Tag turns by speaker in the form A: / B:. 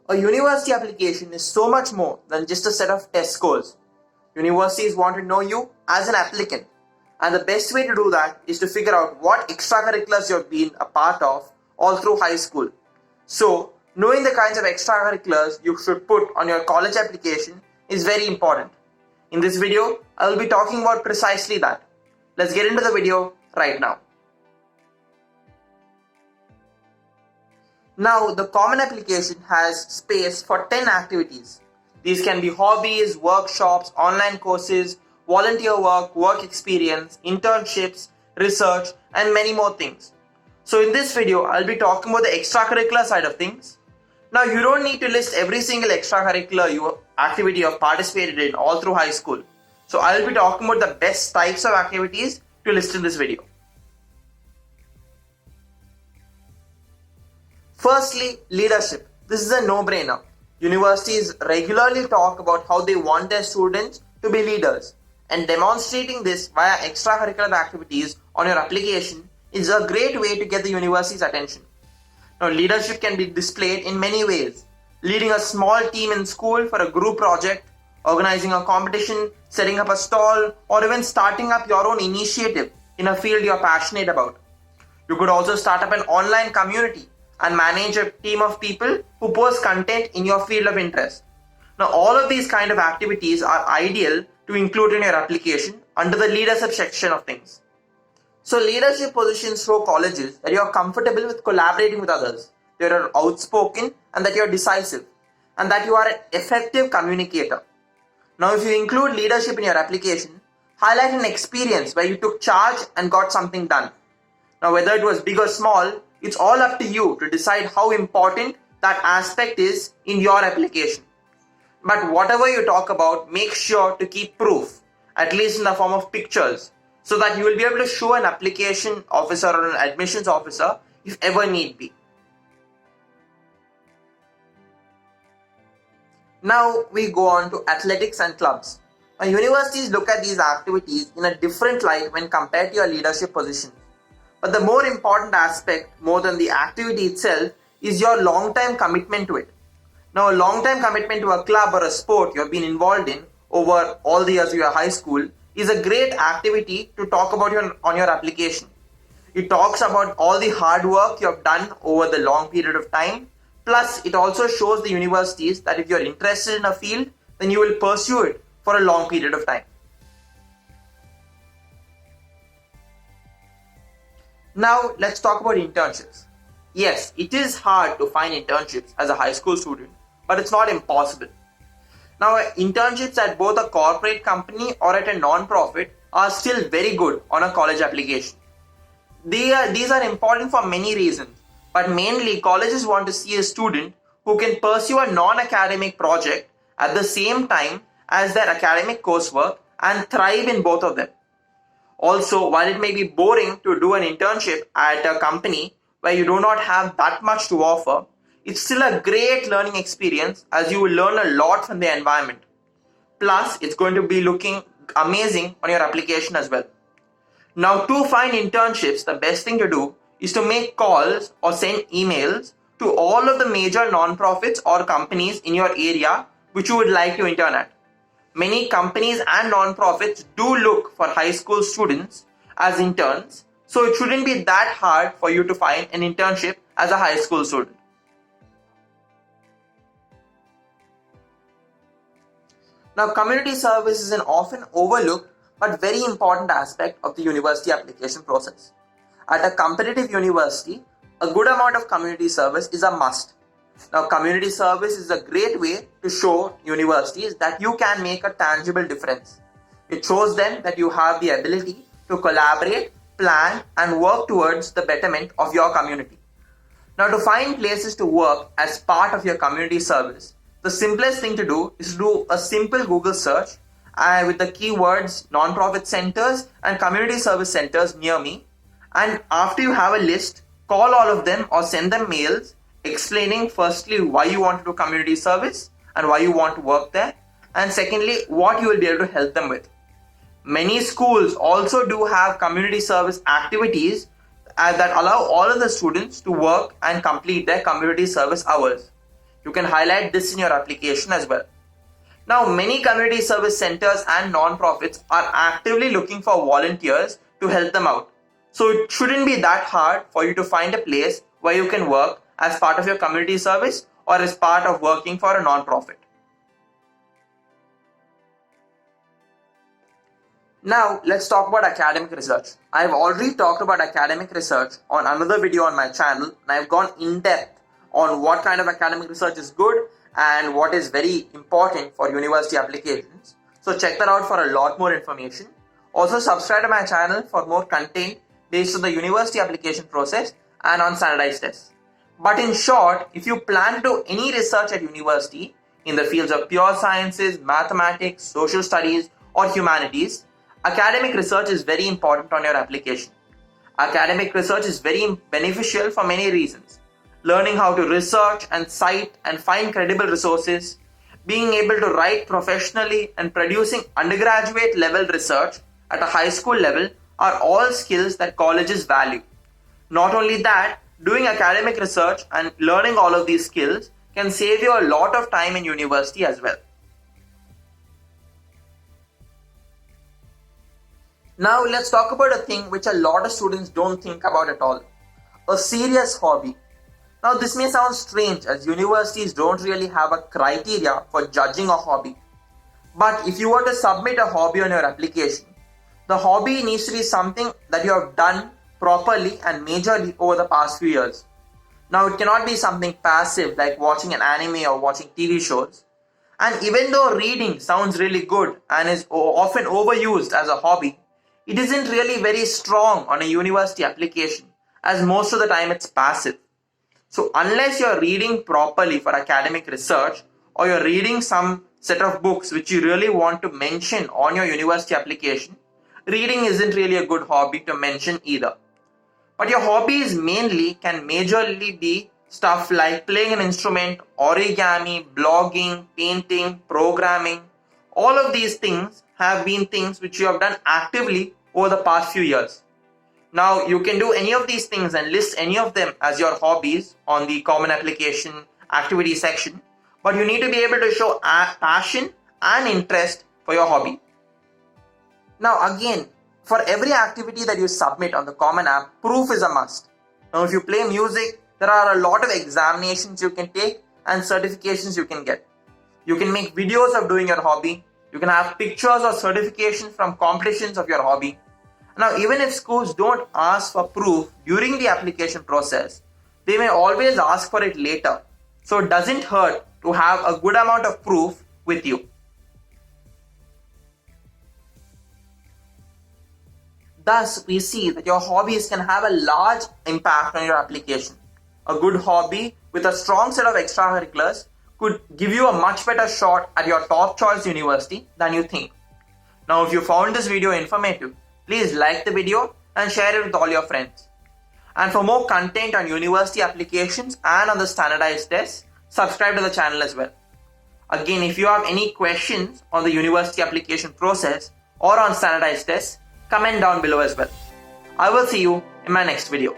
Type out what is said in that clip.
A: A university application is so much more than just a set of test scores. Universities want to know you as an applicant, and the best way to do that is to figure out what extracurriculars you've been a part of all through high school. So, knowing the kinds of extracurriculars you should put on your college application is very important. In this video, I will be talking about precisely that. Let's get into the video right now. Now, the common application has space for 10 activities. These can be hobbies, workshops, online courses, volunteer work, work experience, internships, research, and many more things. So in this video, I'll be talking about the extracurricular side of things. Now, you don't need to list every single extracurricular activity you have participated in all through high school. So I'll be talking about the best types of activities to list in this video. Firstly, leadership. This is a no-brainer. Universities regularly talk about how they want their students to be leaders, and demonstrating this via extracurricular activities on your application is a great way to get the university's attention. Now, leadership can be displayed in many ways. Leading a small team in school for a group project, organizing a competition, setting up a stall, or even starting up your own initiative in a field you're passionate about. You could also start up an online community and manage a team of people who post content in your field of interest. Now, all of these kind of activities are ideal to include in your application under the leadership section of things. So, leadership positions show colleges that you are comfortable with collaborating with others, that you are outspoken and that you are decisive, and that you are an effective communicator. Now, if you include leadership in your application, highlight an experience where you took charge and got something done. Now, whether it was big or small, it's all up to you to decide how important that aspect is in your application. But whatever you talk about, make sure to keep proof, at least in the form of pictures, so that you will be able to show an application officer or an admissions officer if ever need be. Now we go on to athletics and clubs. Now, universities look at these activities in a different light when compared to your leadership position. But the more important aspect, more than the activity itself, is your long-time commitment to it. Now, a long-time commitment to a club or a sport you have been involved in over all the years of your high school is a great activity to talk about on your application. It talks about all the hard work you have done over the long period of time. Plus, it also shows the universities that if you're interested in a field, then you will pursue it for a long period of time. Now, let's talk about internships. Yes, it is hard to find internships as a high school student, but it's not impossible. Now, internships at both a corporate company or at a non-profit are still very good on a college application. These are important for many reasons, but mainly colleges want to see a student who can pursue a non-academic project at the same time as their academic coursework and thrive in both of them. Also, while it may be boring to do an internship at a company where you do not have that much to offer, it's still a great learning experience as you will learn a lot from the environment. Plus, it's going to be looking amazing on your application as well. Now, to find internships, the best thing to do is to make calls or send emails to all of the major non-profits or companies in your area which you would like to intern at. Many companies and non-profits do look for high school students as interns, so it shouldn't be that hard for you to find an internship as a high school student. Now, community service is an often overlooked but very important aspect of the university application process. At a competitive university, a good amount of community service is a must. Now, community service is a great way to show universities that you can make a tangible difference. It shows them that you have the ability to collaborate, plan, and work towards the betterment of your community. Now, to find places to work as part of your community service, the simplest thing to do is to do a simple Google search with the keywords non-profit centers and community service centers near me. And after you have a list, call all of them or send them mails explaining firstly why you want to do community service and why you want to work there, and secondly what you will be able to help them with. Many schools also do have community service activities that allow all of the students to work and complete their community service hours. You can highlight this in your application as well. Now, many community service centers and non-profits are actively looking for volunteers to help them out. So it shouldn't be that hard for you to find a place where you can work as part of your community service or as part of working for a non-profit. Now, let's talk about academic research. I've already talked about academic research on another video on my channel, and I've gone in depth on what kind of academic research is good and what is very important for university applications. So check that out for a lot more information. Also subscribe to my channel for more content based on the university application process and on standardized tests. But in short, if you plan to do any research at university in the fields of pure sciences, mathematics, social studies, or humanities, academic research is very important on your application. Academic research is very beneficial for many reasons. Learning how to research and cite and find credible resources, being able to write professionally, and producing undergraduate level research at a high school level are all skills that colleges value. Not only that, doing academic research and learning all of these skills can save you a lot of time in university as well. Now let's talk about a thing which a lot of students don't think about at all. A serious hobby. Now this may sound strange as universities don't really have a criteria for judging a hobby. But if you were to submit a hobby on your application, the hobby needs to be something that you have done properly and majorly over the past few years. Now it cannot be something passive like watching an anime or watching TV shows. And even though reading sounds really good and is often overused as a hobby, it isn't really very strong on a university application as most of the time it's passive. So unless you're reading properly for academic research or you're reading some set of books which you really want to mention on your university application, reading isn't really a good hobby to mention either. But your hobbies mainly can majorly be stuff like playing an instrument, origami, blogging, painting, programming. All of these things have been things which you have done actively over the past few years. Now you can do any of these things and list any of them as your hobbies on the common application activity section, but you need to be able to show passion and interest for your hobby. Now again, for every activity that you submit on the common app, proof is a must. Now if you play music, there are a lot of examinations you can take and certifications you can get. You can make videos of doing your hobby. You can have pictures or certifications from competitions of your hobby. Now, even if schools don't ask for proof during the application process, they may always ask for it later. So it doesn't hurt to have a good amount of proof with you. Thus, we see that your hobbies can have a large impact on your application. A good hobby with a strong set of extracurriculars could give you a much better shot at your top choice university than you think. Now, if you found this video informative, please like the video and share it with all your friends. And for more content on university applications and on the standardized tests, subscribe to the channel as well. Again, if you have any questions on the university application process or on standardized tests, comment down below as well. I will see you in my next video.